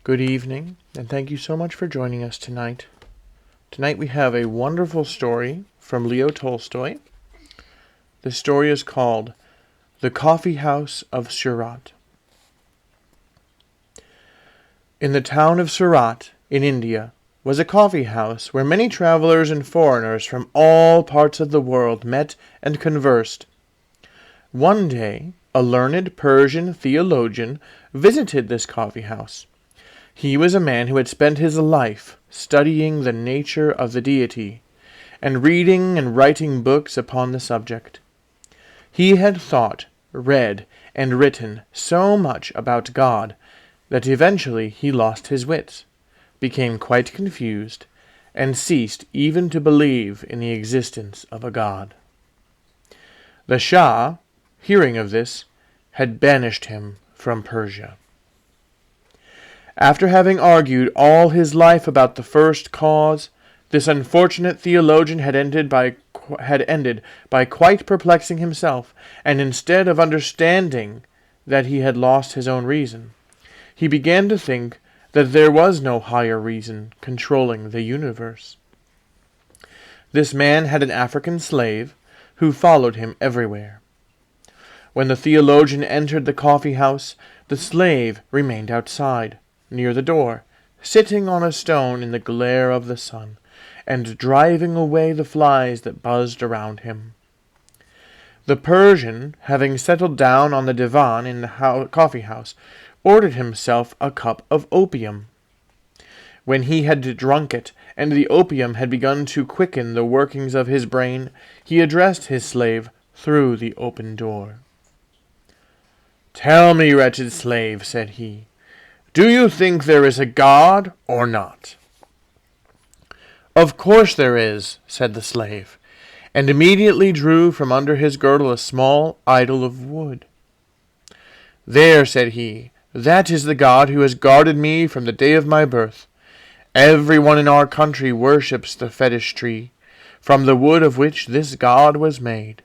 Good evening, and thank you so much for joining us tonight. Tonight we have a wonderful story from Leo Tolstoy. The story is called The Coffee House of Surat. In the town of Surat, in India, was a coffee house where many travelers and foreigners from all parts of the world met and conversed. One day, a learned Persian theologian visited this coffee house. He was a man who had spent his life studying the nature of the deity, and reading and writing books upon the subject. He had thought, read, and written so much about God that eventually he lost his wits, became quite confused, and ceased even to believe in the existence of a God. The Shah, hearing of this, had banished him from Persia. After having argued all his life about the first cause, this unfortunate theologian had ended by quite perplexing himself, and instead of understanding that he had lost his own reason, he began to think that there was no higher reason controlling the universe. This man had an African slave who followed him everywhere. When the theologian entered the coffee house, the slave remained outside, near the door, sitting on a stone in the glare of the sun, and driving away the flies that buzzed around him. The Persian, having settled down on the divan in the coffee house, ordered himself a cup of opium. When he had drunk it, and the opium had begun to quicken the workings of his brain, he addressed his slave through the open door. "Tell me, wretched slave," said he, "do you think there is a God or not?" "Of course there is," said the slave, and immediately drew from under his girdle a small idol of wood. "There," said he, "that is the God who has guarded me from the day of my birth. Everyone in our country worships the fetish tree, from the wood of which this God was made."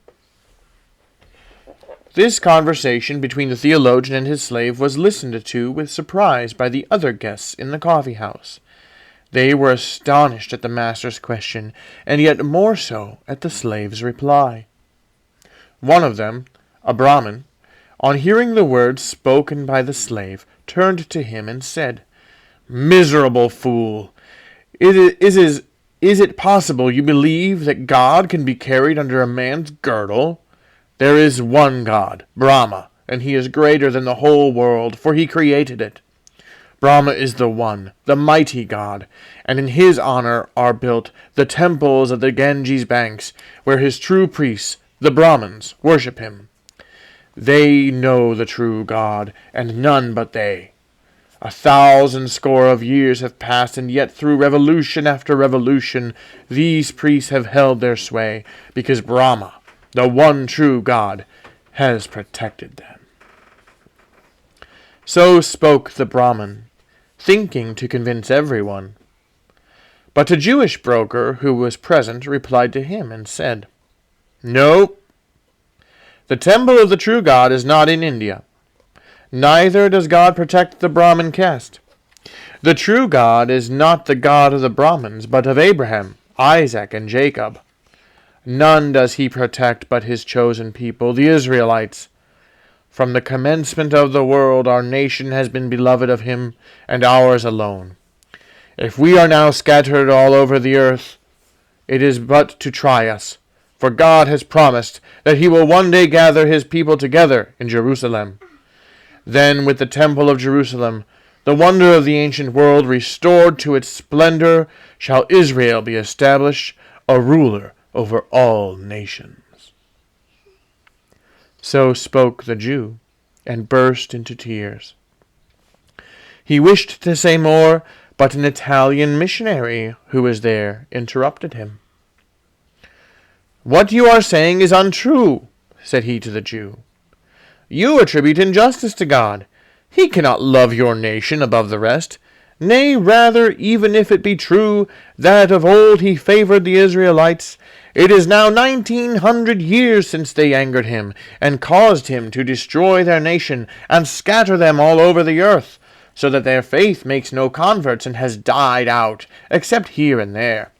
This conversation between the theologian and his slave was listened to with surprise by the other guests in the coffee house. They were astonished at the master's question, and yet more so at the slave's reply. One of them, a Brahmin, on hearing the words spoken by the slave, turned to him and said, "Miserable fool! Is it possible you believe that God can be carried under a man's girdle? There is one God, Brahma, and he is greater than the whole world, for he created it. Brahma is the one, the mighty God, and in his honor are built the temples of the Ganges banks, where his true priests, the Brahmins, worship him. They know the true God, and none but they. 1,000 score of years have passed, and yet through revolution after revolution, these priests have held their sway, because Brahma, the one true God, has protected them." So spoke the Brahmin, thinking to convince everyone. But a Jewish broker who was present replied to him and said, "No, the temple of the true God is not in India. Neither does God protect the Brahmin caste. The true God is not the God of the Brahmins, but of Abraham, Isaac, and Jacob. None does he protect but his chosen people, the Israelites. From the commencement of the world our nation has been beloved of him, and ours alone. If we are now scattered all over the earth, it is but to try us, for God has promised that he will one day gather his people together in Jerusalem. Then with the temple of Jerusalem, the wonder of the ancient world restored to its splendor, shall Israel be established a ruler over all nations." So spoke the Jew, and burst into tears. He wished to say more, but an Italian missionary who was there interrupted him. "What you are saying is untrue," said he to the Jew. "You attribute injustice to God. He cannot love your nation above the rest. Nay, rather, even if it be true that of old he favored the Israelites, it is now 1,900 years since they angered him, and caused him to destroy their nation, and scatter them all over the earth. so that their faith makes no converts and has died out, except here and there.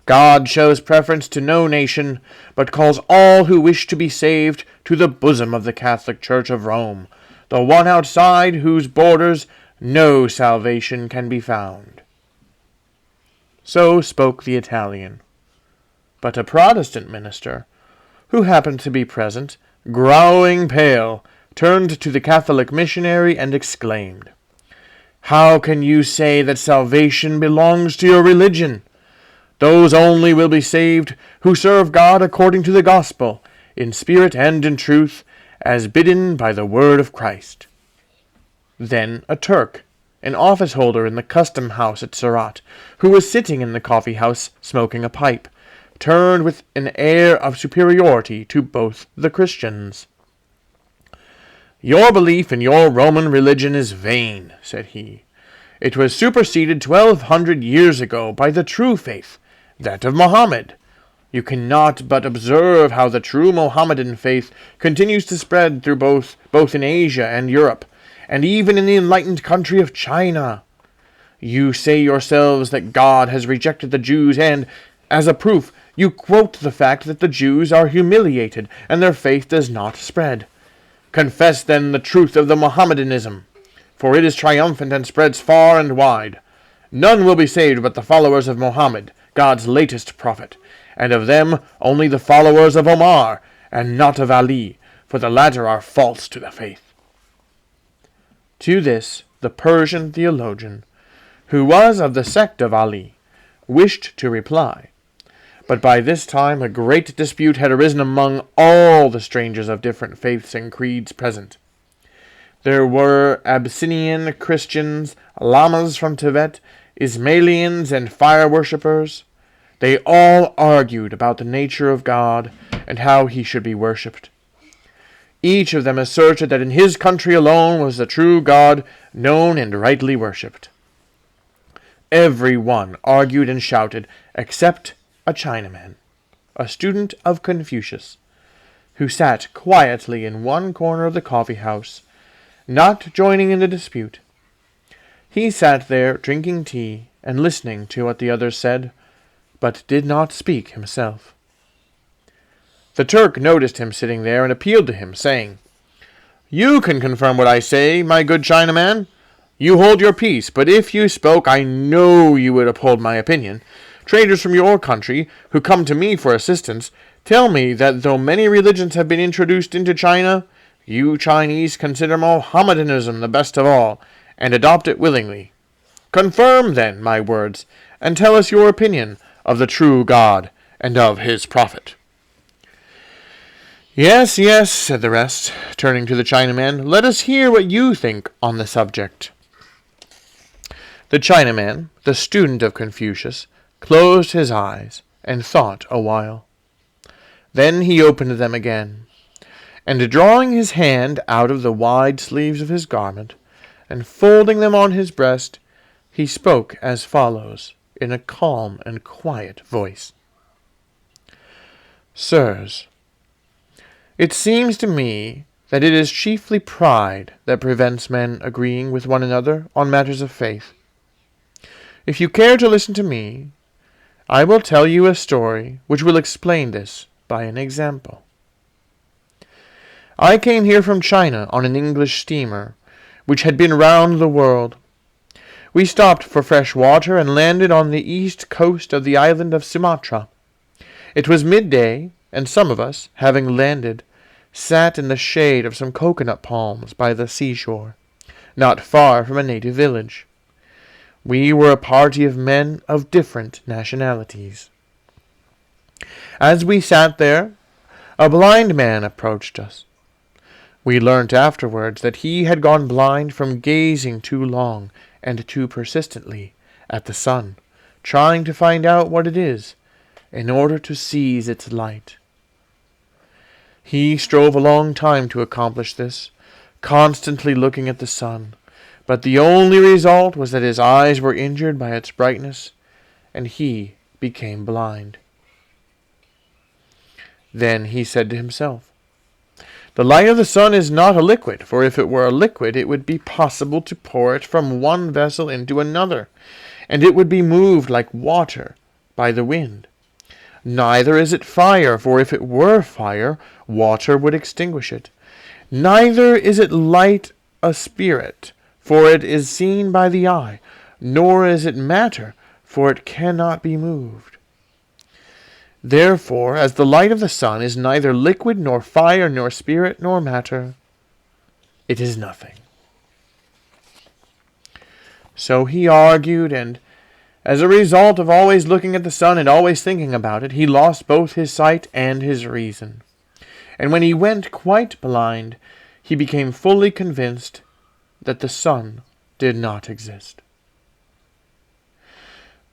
God shows preference to no nation, but calls all who wish to be saved to the bosom of the Catholic Church of Rome, the one outside whose borders no salvation can be found. So spoke the Italian. But a Protestant minister, who happened to be present, growing pale, turned to the Catholic missionary and exclaimed, "How can you say that salvation belongs to your religion? Those only will be saved who serve God according to the gospel, in spirit and in truth, as bidden by the word of Christ." Then a Turk, an office-holder in the custom-house at Surat, who was sitting in the coffee-house smoking a pipe, turned with an air of superiority to both the Christians. "Your belief in your Roman religion is vain," said he. "It was superseded 1,200 years ago by the true faith, that of Mohammed. You cannot but observe how the true Mohammedan faith continues to spread through both in Asia and Europe, and even in the enlightened country of China. You say yourselves that God has rejected the Jews, and, as a proof, you quote the fact that the Jews are humiliated and their faith does not spread. Confess then the truth of the Mohammedanism, for it is triumphant and spreads far and wide. None will be saved but the followers of Mohammed, God's latest prophet, and of them only the followers of Omar, and not of Ali, for the latter are false to the faith." To this the Persian theologian, who was of the sect of Ali, wished to reply, but by this time a great dispute had arisen among all the strangers of different faiths and creeds present. There were Abyssinian Christians, Lamas from Tibet, Ismailians, and fire-worshippers. They all argued about the nature of God and how he should be worshipped. Each of them asserted that in his country alone was the true God known and rightly worshipped. Every one argued and shouted, except a Chinaman, a student of Confucius, who sat quietly in one corner of the coffee-house, not joining in the dispute. He sat there drinking tea and listening to what the others said, but did not speak himself. The Turk noticed him sitting there and appealed to him, saying, "You can confirm what I say, my good Chinaman. You hold your peace, but if you spoke, I know you would uphold my opinion. Traders from your country, who come to me for assistance, tell me that though many religions have been introduced into China, you Chinese consider Mohammedanism the best of all, and adopt it willingly. Confirm, then, my words, and tell us your opinion of the true God and of his prophet." "Yes, yes," said the rest, turning to the Chinaman. "Let us hear what you think on the subject." The Chinaman, the student of Confucius, closed his eyes and thought a while. Then he opened them again, and drawing his hand out of the wide sleeves of his garment, and folding them on his breast, he spoke as follows, in a calm and quiet voice. "Sirs, it seems to me that it is chiefly pride that prevents men agreeing with one another on matters of faith. If you care to listen to me, I will tell you a story which will explain this by an example. I came here from China on an English steamer, which had been round the world. We stopped for fresh water and landed on the east coast of the island of Sumatra. It was midday, and some of us, having landed, sat in the shade of some coconut palms by the seashore, not far from a native village. We were a party of men of different nationalities. As we sat there, a blind man approached us. We learnt afterwards that he had gone blind from gazing too long and too persistently at the sun, trying to find out what it is, in order to seize its light. He strove a long time to accomplish this, constantly looking at the sun, but the only result was that his eyes were injured by its brightness, and he became blind. Then he said to himself, The light of the sun is not a liquid, for if it were a liquid, it would be possible to pour it from one vessel into another, and it would be moved like water by the wind. Neither is it fire, for if it were fire, water would extinguish it. Neither is it light a spirit, for it is seen by the eye, nor is it matter, for it cannot be moved. Therefore, as the light of the sun is neither liquid, nor fire, nor spirit, nor matter, it is nothing. So he argued, and as a result of always looking at the sun and always thinking about it, he lost both his sight and his reason. And when he went quite blind, he became fully convinced that the sun did not exist.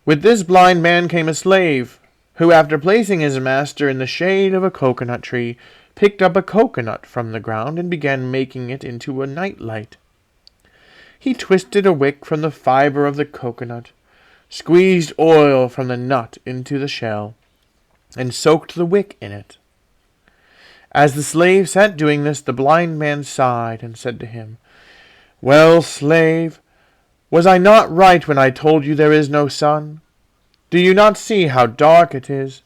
With this blind man came a slave, who, after placing his master in the shade of a coconut tree, picked up a coconut from the ground and began making it into a night light. He twisted a wick from the fiber of the coconut, squeezed oil from the nut into the shell, and soaked the wick in it. As the slave sat doing this, the blind man sighed and said to him, "Well, slave, was I not right when I told you there is no sun? Do you not see how dark it is?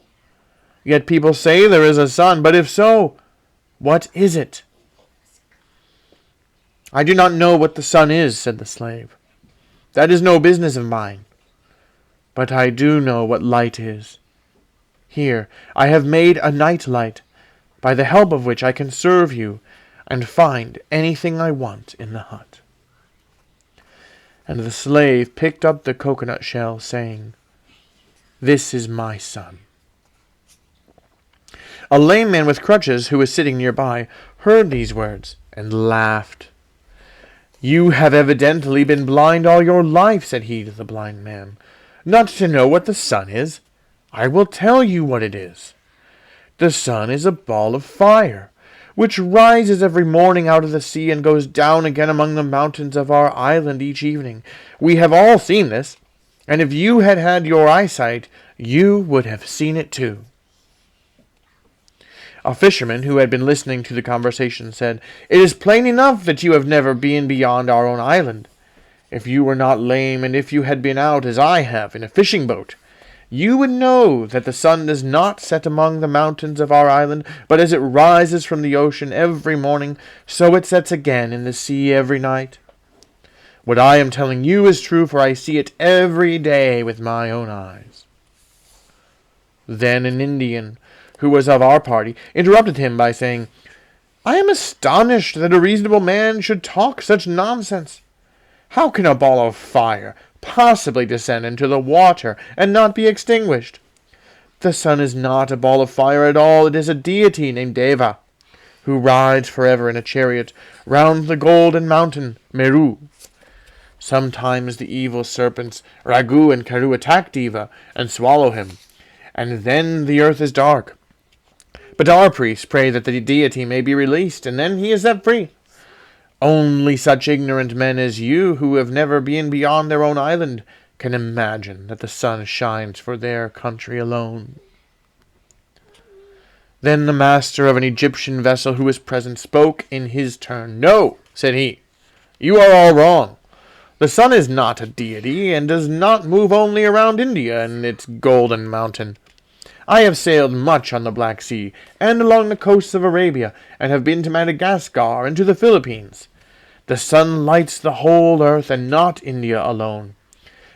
Yet people say there is a sun, but if so, what is it?" "I do not know what the sun is," said the slave. "That is no business of mine. But I do know what light is. Here, I have made a night light, by the help of which I can serve you and find anything I want in the hut." And the slave picked up the coconut shell, saying, "This is my son." A lame man with crutches, who was sitting nearby, heard these words and laughed. "You have evidently been blind all your life," said he to the blind man, "not to know what the sun is. I will tell you what it is. The sun is a ball of fire, which rises every morning out of the sea and goes down again among the mountains of our island each evening. We have all seen this, and if you had had your eyesight, you would have seen it too." A fisherman who had been listening to the conversation said, "It is plain enough that you have never been beyond our own island. If you were not lame, and if you had been out, as I have, in a fishing boat, you would know that the sun does not set among the mountains of our island, but as it rises from the ocean every morning, so it sets again in the sea every night. What I am telling you is true, for I see it every day with my own eyes." Then an Indian, who was of our party, interrupted him by saying, "I am astonished that a reasonable man should talk such nonsense. How can a ball of fire possibly descend into the water and not be extinguished? The sun is not a ball of fire at all. It is a deity named Deva, who rides forever in a chariot round the golden mountain, Meru. Sometimes the evil serpents Ragu and Karu attack Deva and swallow him, and then the earth is dark. But our priests pray that the deity may be released, and then he is set free. Only such ignorant men as you, who have never been beyond their own island, can imagine that the sun shines for their country alone." Then the master of an Egyptian vessel who was present spoke in his turn. "No," said he, "you are all wrong. The sun is not a deity, and does not move only around India and its golden mountain. I have sailed much on the Black Sea, and along the coasts of Arabia, and have been to Madagascar and to the Philippines. The sun lights the whole earth, and not India alone.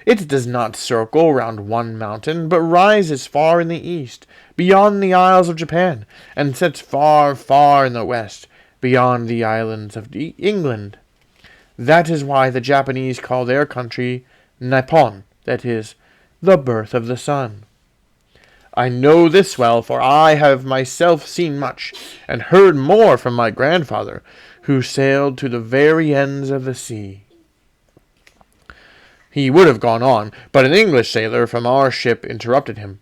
It does not circle round one mountain, but rises far in the east, beyond the Isles of Japan, and sets far, far in the west, beyond the islands of England. That is why the Japanese call their country Nippon, that is, the birth of the sun. I know this well, for I have myself seen much, and heard more from my grandfather, who sailed to the very ends of the sea." He would have gone on, but an English sailor from our ship interrupted him.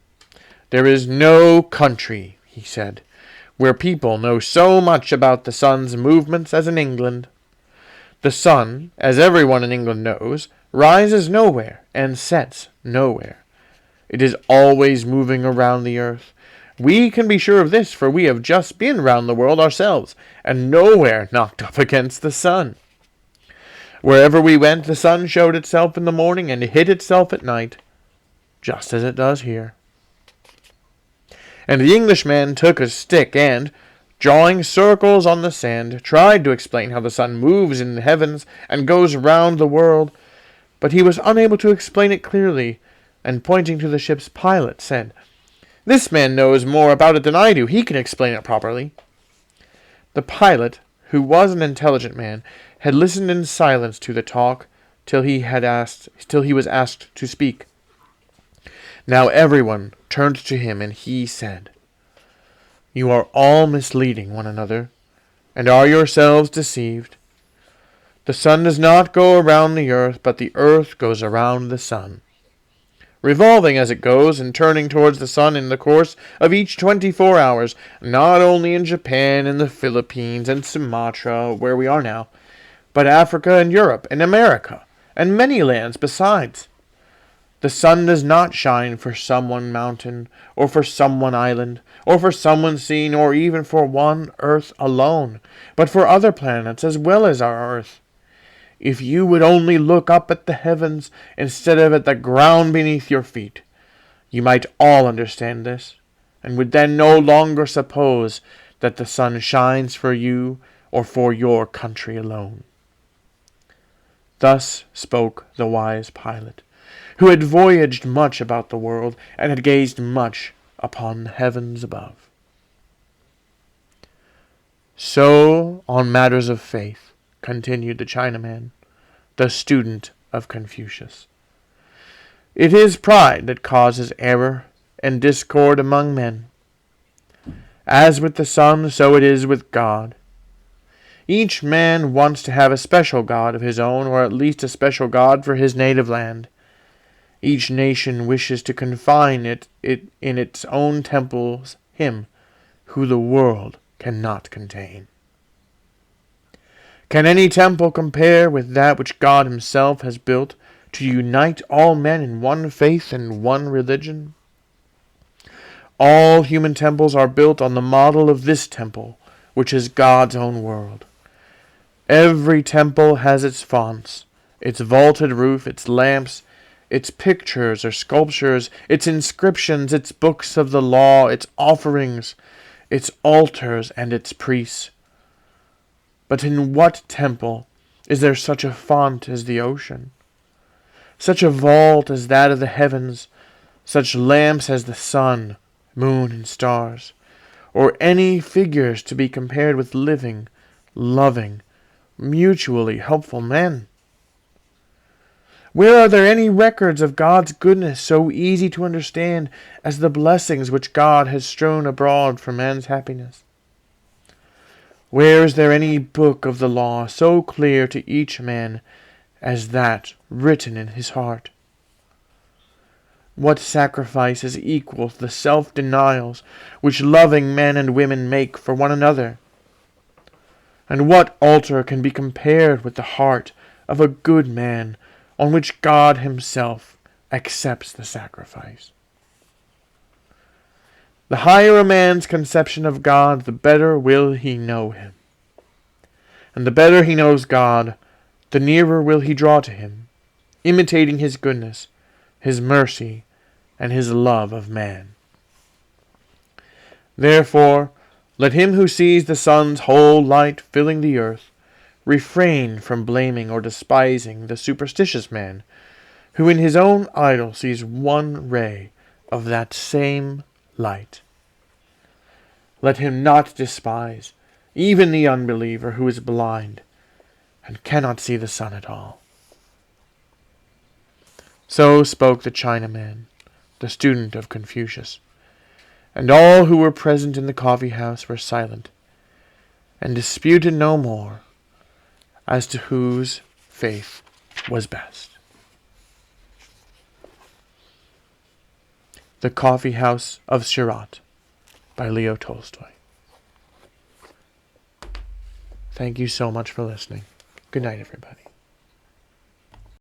"There is no country," he said, "where people know so much about the sun's movements as in England. The sun, as everyone in England knows, rises nowhere and sets nowhere. It is always moving around the earth. We can be sure of this, for we have just been round the world ourselves, and nowhere knocked up against the sun. Wherever we went, the sun showed itself in the morning and hid itself at night, just as it does here. And the Englishman took a stick and, drawing circles on the sand, tried to explain how the sun moves in the heavens and goes round the world, but he was unable to explain it clearly, and pointing to the ship's pilot, said, "This man knows more about it than I do. He can explain it properly." The pilot, who was an intelligent man, had listened in silence to the talk till he was asked to speak. Now everyone turned to him, and he said, "You are all misleading one another, and are yourselves deceived. The sun does not go around the earth, but the earth goes around the sun, revolving as it goes and turning towards the sun in the course of each 24 hours, not only in Japan and the Philippines and Sumatra, where we are now, but Africa and Europe and America, and many lands besides. The sun does not shine for some one mountain, or for some one island, or for some one sea, nor even for one earth alone, but for other planets as well as our earth. If you would only look up at the heavens instead of at the ground beneath your feet, you might all understand this, and would then no longer suppose that the sun shines for you or for your country alone." Thus spoke the wise pilot, who had voyaged much about the world, and had gazed much upon the heavens above. So, on matters of faith, continued the Chinaman, the student of Confucius, it is pride that causes error and discord among men. As with the sun, so it is with God. Each man wants to have a special God of his own, or at least a special God for his native land. Each nation wishes to confine it in its own temples him who the world cannot contain. Can any temple compare with that which God himself has built to unite all men in one faith and one religion? All human temples are built on the model of this temple, which is God's own world. Every temple has its fonts, its vaulted roof, its lamps, its pictures or sculptures, its inscriptions, its books of the law, its offerings, its altars, and its priests. But in what temple is there such a font as the ocean, such a vault as that of the heavens, such lamps as the sun, moon, and stars, or any figures to be compared with living, loving, mutually helpful men? Where are there any records of God's goodness so easy to understand as the blessings which God has strewn abroad for man's happiness? Where is there any book of the law so clear to each man as that written in his heart? What sacrifices equal the self-denials which loving men and women make for one another? And what altar can be compared with the heart of a good man on which God himself accepts the sacrifice? The higher a man's conception of God, the better will he know him. And the better he knows God, the nearer will he draw to him, imitating his goodness, his mercy, and his love of man. Therefore, let him who sees the sun's whole light filling the earth refrain from blaming or despising the superstitious man, who in his own idol sees one ray of that same light. Let him not despise even the unbeliever who is blind and cannot see the sun at all. So spoke the Chinaman, the student of Confucius, and all who were present in the coffee-house were silent, and disputed no more as to whose faith was best. The Coffee House of Surat by Leo Tolstoy. Thank you so much for listening. Good night, everybody.